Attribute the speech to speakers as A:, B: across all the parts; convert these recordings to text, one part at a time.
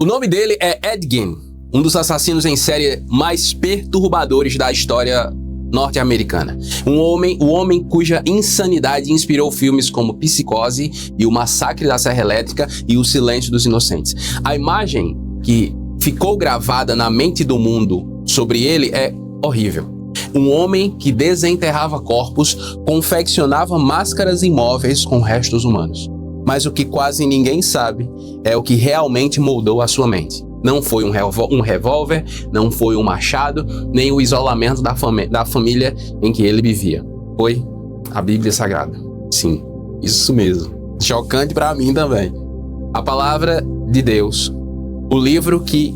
A: O nome dele é Ed Gein, um dos assassinos em série mais perturbadores da história norte-americana. O homem cuja insanidade inspirou filmes como Psicose e O Massacre da Serra Elétrica e O Silêncio dos Inocentes. A imagem que ficou gravada na mente do mundo sobre ele é horrível. Um homem que desenterrava corpos, confeccionava máscaras imóveis com restos humanos. Mas o que quase ninguém sabe é o que realmente moldou a sua mente. Não foi um revólver, não foi um machado, nem o isolamento da família em que ele vivia. Foi a Bíblia Sagrada. Sim, isso mesmo. Chocante para mim também. A Palavra de Deus, o livro que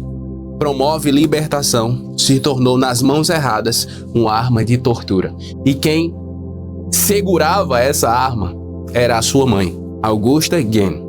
A: promove libertação, se tornou nas mãos erradas uma arma de tortura. E quem segurava essa arma era a sua mãe, Augusta Gein.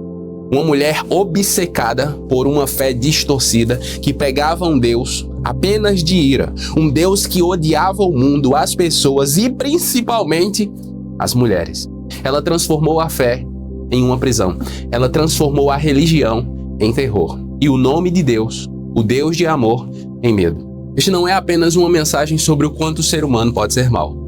A: Uma mulher obcecada por uma fé distorcida que pegava um Deus apenas de ira, um Deus que odiava o mundo, as pessoas e principalmente as mulheres. Ela transformou a fé em uma prisão. Ela transformou a religião em terror. E o nome de Deus, o Deus de amor, em medo. Este não é apenas uma mensagem sobre o quanto o ser humano pode ser mau.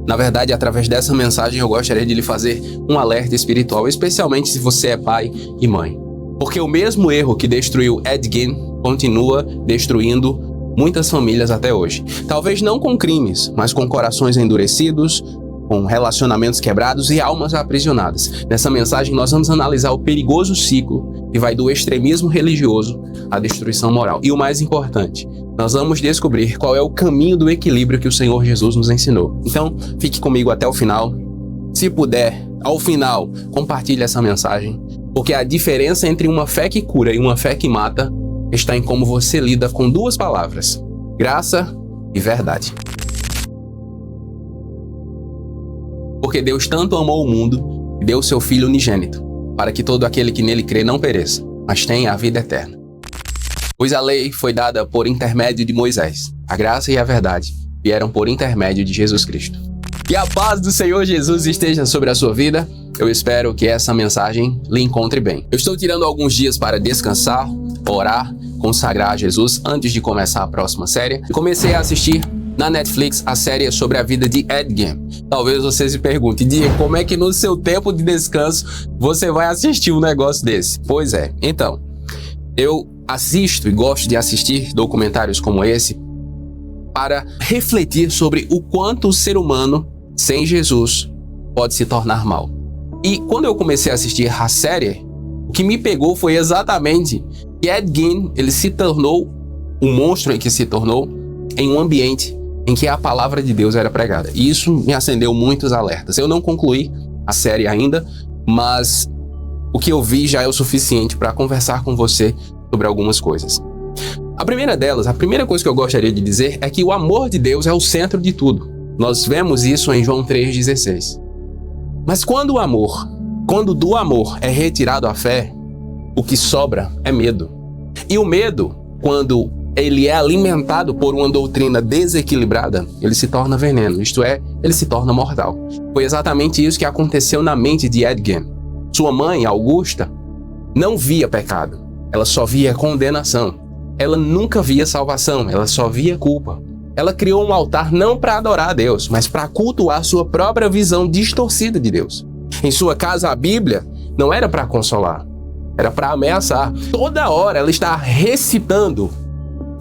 A: Na verdade, através dessa mensagem eu gostaria de lhe fazer um alerta espiritual, especialmente se você é pai e mãe. Porque o mesmo erro que destruiu Ed Gein continua destruindo muitas famílias até hoje. Talvez não com crimes, mas com corações endurecidos, com relacionamentos quebrados e almas aprisionadas. Nessa mensagem nós vamos analisar o perigoso ciclo que vai do extremismo religioso à destruição moral. E o mais importante, nós vamos descobrir qual é o caminho do equilíbrio que o Senhor Jesus nos ensinou. Então, fique comigo até o final. Se puder, ao final, compartilhe essa mensagem, porque a diferença entre uma fé que cura e uma fé que mata está em como você lida com duas palavras: graça e verdade. Porque Deus tanto amou o mundo que deu o seu Filho unigênito, para que todo aquele que nele crê não pereça, mas tenha a vida eterna. Pois a lei foi dada por intermédio de Moisés. A graça e a verdade vieram por intermédio de Jesus Cristo. Que a paz do Senhor Jesus esteja sobre a sua vida. Eu espero que essa mensagem lhe encontre bem. Eu estou tirando alguns dias para descansar, orar, consagrar a Jesus antes de começar a próxima série. Comecei a assistir na Netflix a série sobre a vida de Ed Gein. Talvez você se pergunte: Diego, como é que no seu tempo de descanso você vai assistir um negócio desse? Pois é, então, eu assisto e gosto de assistir documentários como esse para refletir sobre o quanto o ser humano sem Jesus pode se tornar mal. E quando eu comecei a assistir a série, o que me pegou foi exatamente que Ed Gein, ele se tornou o monstro em que se tornou em um ambiente em que a palavra de Deus era pregada. E isso me acendeu muitos alertas. Eu não concluí a série ainda, mas o que eu vi já é o suficiente para conversar com você sobre algumas coisas. A primeira coisa que eu gostaria de dizer é que o amor de Deus é o centro de tudo. Nós vemos isso em João 3,16. Mas quando do amor é retirado a fé, o que sobra é medo. E o medo, quando ele é alimentado por uma doutrina desequilibrada, ele se torna veneno, isto é, ele se torna mortal. Foi exatamente isso que aconteceu na mente de Ed Gein. Sua mãe, Augusta, não via pecado, ela só via condenação. Ela nunca via salvação, ela só via culpa. Ela criou um altar não para adorar a Deus, mas para cultuar sua própria visão distorcida de Deus. Em sua casa, a Bíblia não era para consolar, era para ameaçar. Toda hora ela está recitando,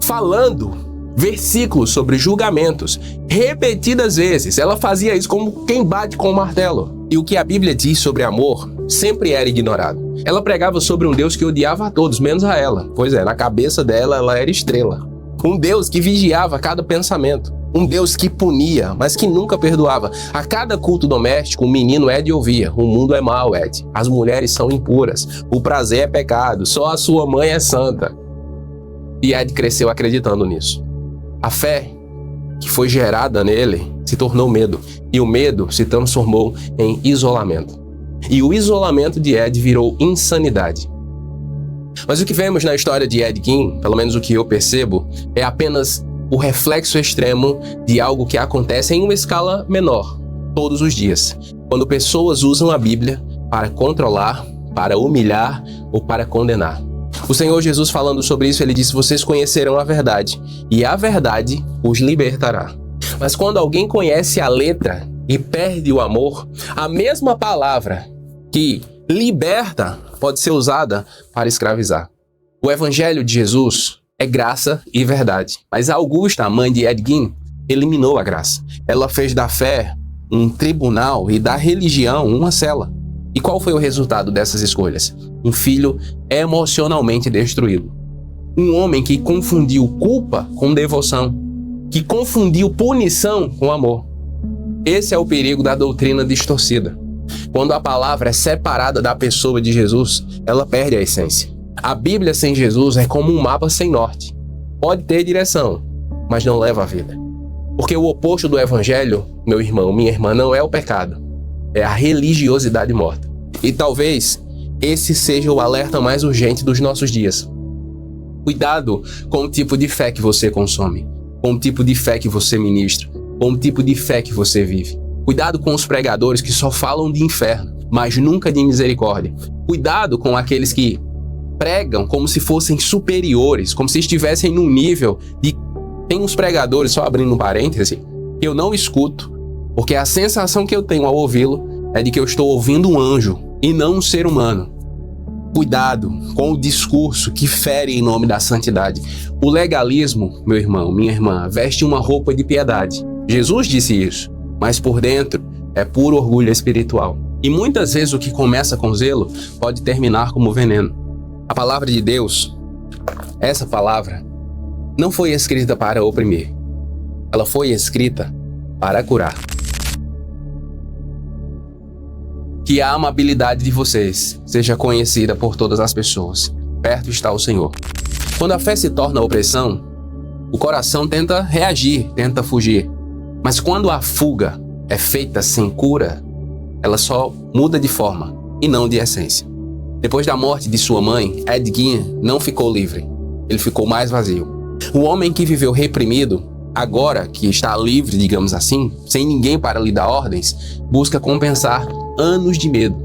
A: falando versículos sobre julgamentos, repetidas vezes. Ela fazia isso como quem bate com um martelo. E o que a Bíblia diz sobre amor sempre era ignorado. Ela pregava sobre um Deus que odiava a todos, menos a ela. Pois é, na cabeça dela, ela era estrela. Um Deus que vigiava cada pensamento. Um Deus que punia, mas que nunca perdoava. A cada culto doméstico, o menino Ed ouvia: o mundo é mau, Ed. As mulheres são impuras. O prazer é pecado. Só a sua mãe é santa. E Ed cresceu acreditando nisso. A fé que foi gerada nele se tornou medo. E o medo se transformou em isolamento. E o isolamento de Ed virou insanidade. Mas o que vemos na história de Ed Gein, pelo menos o que eu percebo, é apenas o reflexo extremo de algo que acontece em uma escala menor, todos os dias. Quando pessoas usam a Bíblia para controlar, para humilhar ou para condenar. O Senhor Jesus, falando sobre isso, ele disse: vocês conhecerão a verdade, e a verdade os libertará. Mas quando alguém conhece a letra e perde o amor, a mesma palavra que liberta pode ser usada para escravizar. O Evangelho de Jesus é graça e verdade. Mas a Augusta, a mãe de Ed Gein, eliminou a graça. Ela fez da fé um tribunal e da religião uma cela. E qual foi o resultado dessas escolhas? Um filho emocionalmente destruído. Um homem que confundiu culpa com devoção, que confundiu punição com amor. Esse é o perigo da doutrina distorcida. Quando a palavra é separada da pessoa de Jesus, ela perde a essência. A Bíblia sem Jesus é como um mapa sem norte. Pode ter direção, mas não leva à vida. Porque o oposto do Evangelho, meu irmão, minha irmã, não é o pecado, é a religiosidade morta. E talvez esse seja o alerta mais urgente dos nossos dias. Cuidado com o tipo de fé que você consome, com o tipo de fé que você ministra, com o tipo de fé que você vive. Cuidado com os pregadores que só falam de inferno, mas nunca de misericórdia. Cuidado com aqueles que pregam como se fossem superiores, como se estivessem num nível de... Tem uns pregadores, só abrindo um parêntese, que eu não escuto, porque a sensação que eu tenho ao ouvi-lo é de que eu estou ouvindo um anjo e não um ser humano. Cuidado com o discurso que fere em nome da santidade. O legalismo, meu irmão, minha irmã, veste uma roupa de piedade. Jesus disse isso, mas por dentro é puro orgulho espiritual. E muitas vezes o que começa com zelo pode terminar como veneno. A palavra de Deus, essa palavra, não foi escrita para oprimir. Ela foi escrita para curar. Que a amabilidade de vocês seja conhecida por todas as pessoas. Perto está o Senhor. Quando a fé se torna opressão, o coração tenta reagir, tenta fugir. Mas quando a fuga é feita sem cura, ela só muda de forma e não de essência. Depois da morte de sua mãe, Ed Gein não ficou livre. Ele ficou mais vazio. O homem que viveu reprimido, agora que está livre, digamos assim, sem ninguém para lhe dar ordens, busca compensar anos de medo.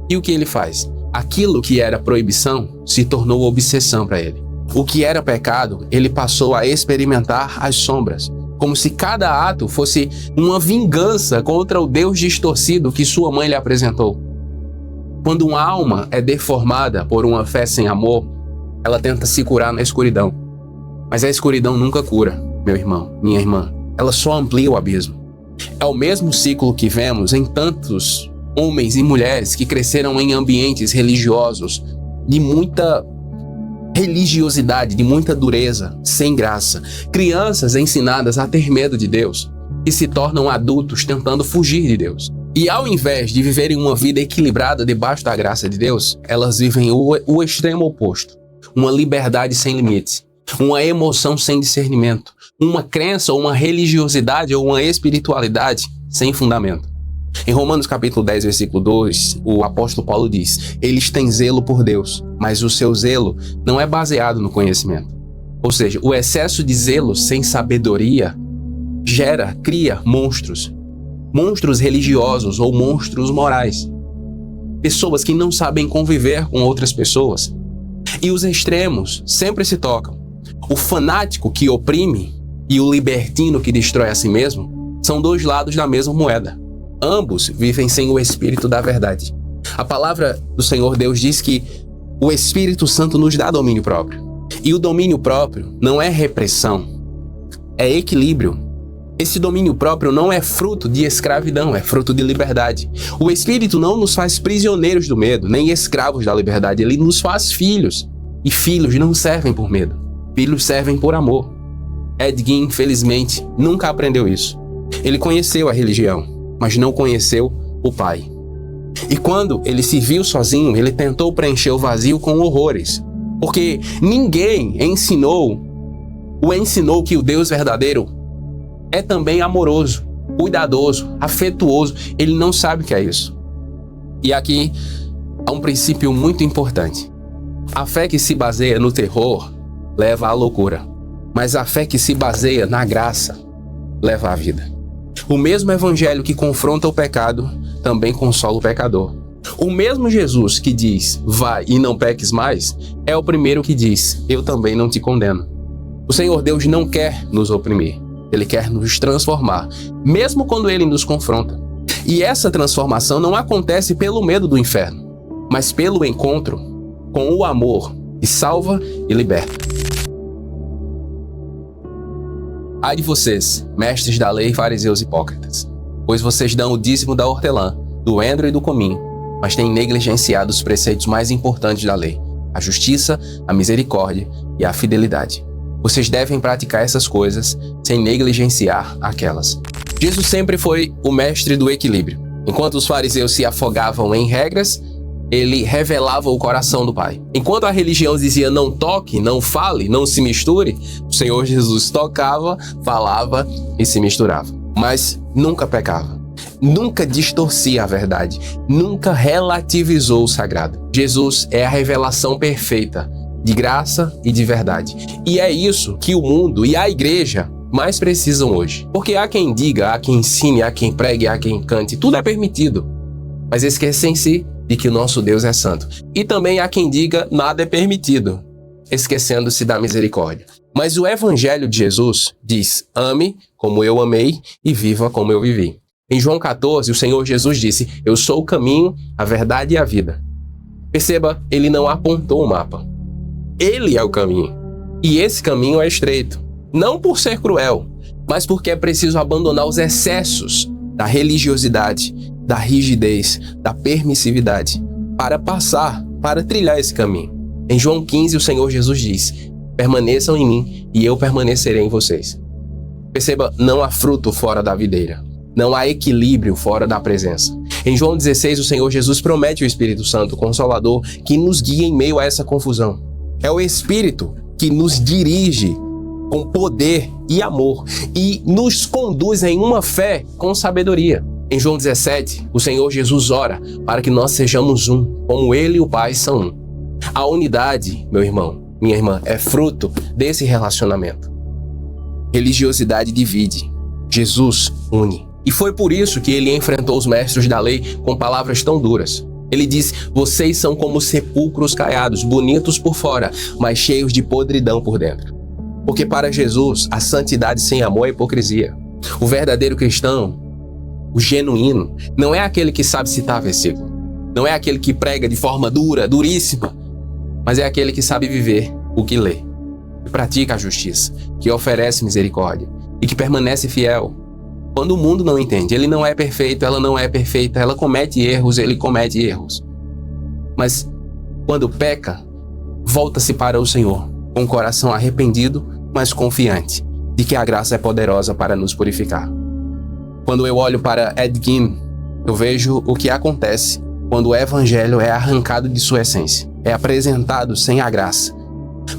A: E o que ele faz? Aquilo que era proibição se tornou obsessão para ele. O que era pecado, ele passou a experimentar as sombras, como se cada ato fosse uma vingança contra o Deus distorcido que sua mãe lhe apresentou. Quando uma alma é deformada por uma fé sem amor, ela tenta se curar na escuridão. Mas a escuridão nunca cura, meu irmão, minha irmã. Ela só amplia o abismo. É o mesmo ciclo que vemos em tantos homens e mulheres que cresceram em ambientes religiosos de muita religiosidade, de muita dureza, sem graça. Crianças ensinadas a ter medo de Deus e se tornam adultos tentando fugir de Deus. E ao invés de viverem uma vida equilibrada debaixo da graça de Deus, elas vivem o extremo oposto. Uma liberdade sem limites, uma emoção sem discernimento, uma crença ou uma religiosidade ou uma espiritualidade sem fundamento. Em Romanos capítulo 10, versículo 2, o apóstolo Paulo diz: eles têm zelo por Deus, mas o seu zelo não é baseado no conhecimento. Ou seja, o excesso de zelo sem sabedoria cria monstros. Monstros religiosos ou monstros morais. Pessoas que não sabem conviver com outras pessoas. E os extremos sempre se tocam. O fanático que oprime e o libertino que destrói a si mesmo são dois lados da mesma moeda. Ambos vivem sem o Espírito da verdade. A palavra do Senhor Deus diz que o Espírito Santo nos dá domínio próprio. E o domínio próprio não é repressão, é equilíbrio. Esse domínio próprio não é fruto de escravidão, é fruto de liberdade. O Espírito não nos faz prisioneiros do medo, nem escravos da liberdade. Ele nos faz filhos. E filhos não servem por medo. Filhos servem por amor. Ed Gein, infelizmente, nunca aprendeu isso. Ele conheceu a religião, mas não conheceu o Pai. E quando ele se viu sozinho, ele tentou preencher o vazio com horrores. Porque ninguém o ensinou que o Deus verdadeiro é também amoroso, cuidadoso, afetuoso. Ele não sabe o que é isso. E aqui há um princípio muito importante. A fé que se baseia no terror leva à loucura. Mas a fé que se baseia na graça leva à vida. O mesmo evangelho que confronta o pecado também consola o pecador. O mesmo Jesus que diz, vai e não peques mais, é o primeiro que diz, eu também não te condeno. O Senhor Deus não quer nos oprimir, Ele quer nos transformar, mesmo quando Ele nos confronta. E essa transformação não acontece pelo medo do inferno, mas pelo encontro com o amor que salva e liberta. Ai de vocês, mestres da lei, fariseus hipócritas, pois vocês dão o dízimo da hortelã, do endro e do cominho, mas têm negligenciado os preceitos mais importantes da lei, a justiça, a misericórdia e a fidelidade. Vocês devem praticar essas coisas sem negligenciar aquelas. Jesus sempre foi o mestre do equilíbrio. Enquanto os fariseus se afogavam em regras, ele revelava o coração do Pai. Enquanto a religião dizia não toque, não fale, não se misture, o Senhor Jesus tocava, falava e se misturava. Mas nunca pecava, nunca distorcia a verdade, nunca relativizou o sagrado. Jesus é a revelação perfeita de graça e de verdade. E é isso que o mundo e a igreja mais precisam hoje. Porque há quem diga, há quem ensine, há quem pregue, há quem cante, tudo é permitido. Mas esquecem-se de que o nosso Deus é santo. E também há quem diga, nada é permitido, esquecendo-se da misericórdia. Mas o Evangelho de Jesus diz, ame como eu amei e viva como eu vivi. Em João 14, o Senhor Jesus disse, eu sou o caminho, a verdade e a vida. Perceba, ele não apontou o mapa. Ele é o caminho. E esse caminho é estreito. Não por ser cruel, mas porque é preciso abandonar os excessos da religiosidade, da rigidez, da permissividade, para passar, para trilhar esse caminho. Em João 15, o Senhor Jesus diz, permaneçam em mim e eu permanecerei em vocês. Perceba, não há fruto fora da videira. Não há equilíbrio fora da presença. Em João 16, o Senhor Jesus promete o Espírito Santo, o Consolador, que nos guia em meio a essa confusão. É o Espírito que nos dirige com poder e amor e nos conduz em uma fé com sabedoria. Em João 17, o Senhor Jesus ora para que nós sejamos um, como Ele e o Pai são um. A unidade, meu irmão, minha irmã, é fruto desse relacionamento. Religiosidade divide, Jesus une. E foi por isso que ele enfrentou os mestres da lei com palavras tão duras. Ele diz, vocês são como sepulcros caiados, bonitos por fora, mas cheios de podridão por dentro. Porque para Jesus, a santidade sem amor é hipocrisia. O verdadeiro cristão, o genuíno, não é aquele que sabe citar versículo. Não é aquele que prega de forma dura, duríssima, mas é aquele que sabe viver o que lê, que pratica a justiça, que oferece misericórdia e que permanece fiel. Quando o mundo não entende, ele não é perfeito, ela não é perfeita, ela comete erros, ele comete erros. Mas quando peca, volta-se para o Senhor, com o coração arrependido, mas confiante de que a graça é poderosa para nos purificar. Quando eu olho para Ed Gein, eu vejo o que acontece quando o Evangelho é arrancado de sua essência, é apresentado sem a graça.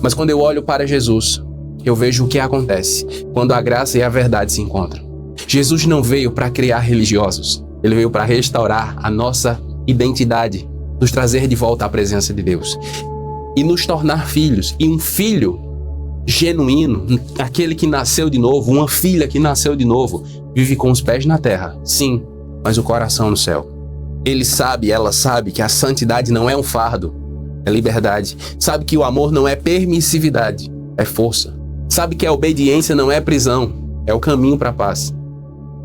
A: Mas quando eu olho para Jesus, eu vejo o que acontece quando a graça e a verdade se encontram. Jesus não veio para criar religiosos, ele veio para restaurar a nossa identidade, nos trazer de volta à presença de Deus e nos tornar filhos. E um filho genuíno, aquele que nasceu de novo, uma filha que nasceu de novo, vive com os pés na terra, sim, mas o coração no céu. Ele sabe, ela sabe que a santidade não é um fardo, é liberdade. Sabe que o amor não é permissividade, é força. Sabe que a obediência não é prisão, é o caminho para a paz.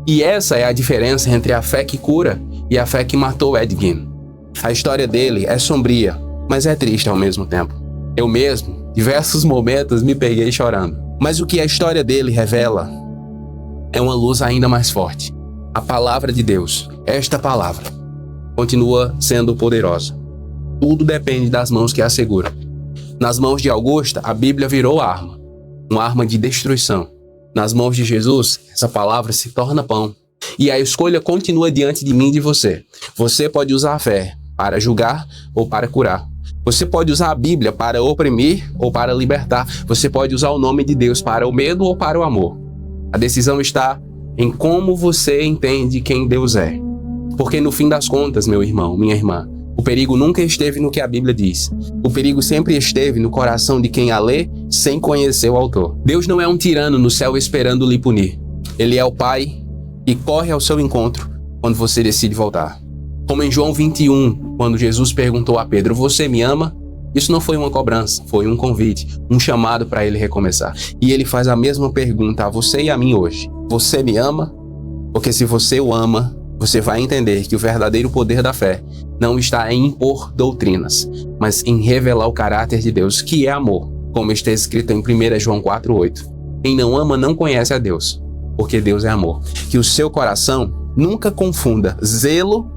A: E essa é a diferença entre a fé que cura e a fé que matou Ed Gein. A história dele é sombria, mas é triste ao mesmo tempo. Eu mesmo, diversos momentos, me peguei chorando. Mas o que a história dele revela é uma luz ainda mais forte. A palavra de Deus, esta palavra, continua sendo poderosa. Tudo depende das mãos que a seguram. Nas mãos de Augusta, a Bíblia virou arma, uma arma de destruição. Nas mãos de Jesus, essa palavra se torna pão. E a escolha continua diante de mim e de você. Você pode usar a fé para julgar ou para curar. Você pode usar a Bíblia para oprimir ou para libertar. Você pode usar o nome de Deus para o medo ou para o amor. A decisão está em como você entende quem Deus é. Porque no fim das contas, meu irmão, minha irmã, o perigo nunca esteve no que a Bíblia diz. O perigo sempre esteve no coração de quem a lê sem conhecer o autor. Deus não é um tirano no céu esperando lhe punir. Ele é o Pai que corre ao seu encontro quando você decide voltar. Como em João 21, Quando Jesus perguntou a Pedro, você me ama? Isso não foi uma cobrança, foi um convite, um chamado para ele recomeçar. E ele faz a mesma pergunta a você e a mim hoje. Você me ama? Porque se você o ama, você vai entender que o verdadeiro poder da fé não está em impor doutrinas, mas em revelar o caráter de Deus, que é amor, como está escrito em 1 João 4,8. Quem não ama não conhece a Deus, porque Deus é amor. Que o seu coração nunca confunda zelo,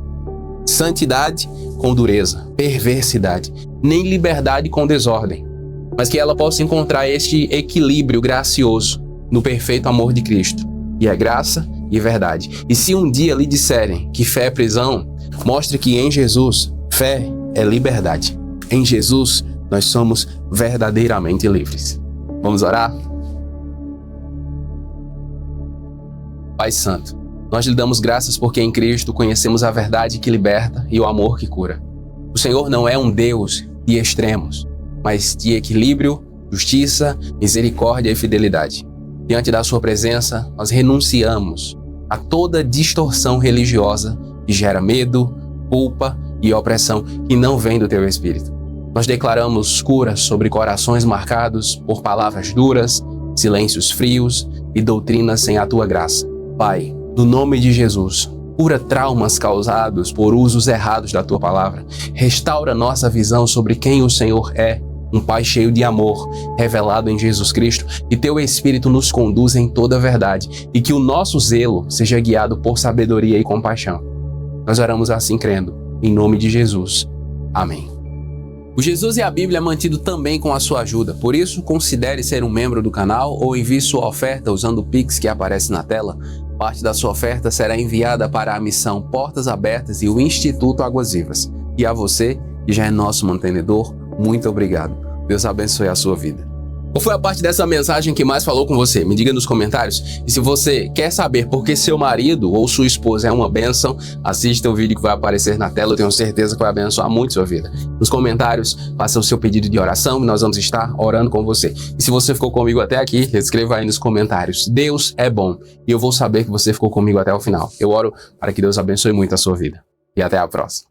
A: santidade com dureza, perversidade, nem liberdade com desordem, mas que ela possa encontrar este equilíbrio gracioso no perfeito amor de Cristo, e é graça e verdade. E se um dia lhe disserem que fé é prisão, mostre que em Jesus, fé é liberdade. Em Jesus, nós somos verdadeiramente livres. Vamos orar? Pai Santo, nós lhe damos graças porque em Cristo conhecemos a verdade que liberta e o amor que cura. O Senhor não é um Deus de extremos, mas de equilíbrio, justiça, misericórdia e fidelidade. Diante da sua presença, nós renunciamos a toda distorção religiosa que gera medo, culpa e opressão que não vem do teu Espírito. Nós declaramos cura sobre corações marcados por palavras duras, silêncios frios e doutrinas sem a tua graça. Pai, no nome de Jesus, cura traumas causados por usos errados da tua palavra. Restaura nossa visão sobre quem o Senhor é, um Pai cheio de amor, revelado em Jesus Cristo, e teu Espírito nos conduza em toda a verdade, e que o nosso zelo seja guiado por sabedoria e compaixão. Nós oramos assim crendo, em nome de Jesus. Amém. O Jesus e a Bíblia é mantido também com a sua ajuda, por isso considere ser um membro do canal ou envie sua oferta usando o Pix que aparece na tela. Parte da sua oferta será enviada para a missão Portas Abertas e o Instituto Águas Vivas. E a você, que já é nosso mantenedor, muito obrigado. Deus abençoe a sua vida. Qual foi a parte dessa mensagem que mais falou com você? Me diga nos comentários. E se você quer saber por que seu marido ou sua esposa é uma bênção, assista o vídeo que vai aparecer na tela. Eu tenho certeza que vai abençoar muito sua vida. Nos comentários, faça o seu pedido de oração e nós vamos estar orando com você. E se você ficou comigo até aqui, escreva aí nos comentários. Deus é bom. E eu vou saber que você ficou comigo até o final. Eu oro para que Deus abençoe muito a sua vida. E até a próxima.